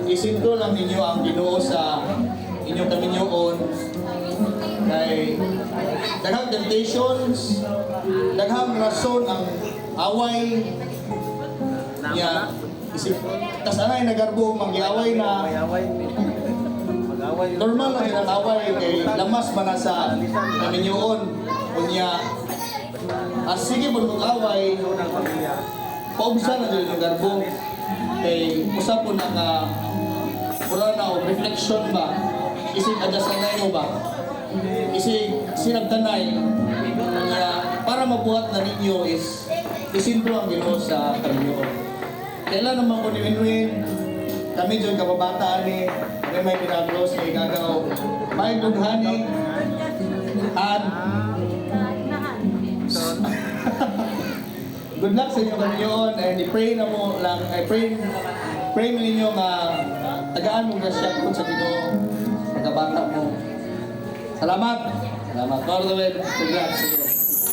isinto lang ninyo ang Ginoo sa inyong kaminyoon. Kay daghang temptations, daghang rason ang away niya. Tas anay nagarbo mangyaway na normal lang ang away kay lamas man na sa kaminyoon. Unya sige mo mag-away, paubsa na din yung garbo. Kay usap po na wala na o reflection ba? Isig adasanay mo ba? Isig sinagtanay. Para mabuhat na ninyo is isinto ang Ginoo sa kaminyoon. Kailan naman ko ni kami dyan kababataan ni may pinaglos na igagaw. May dughani at good luck sa inyo kaminyoon and i-pray na mo lang, pray mo ninyo nga tagaan mo grasya kung sa Ginoo pagkabata mo. Salamat! Salamat. Lord, congrats.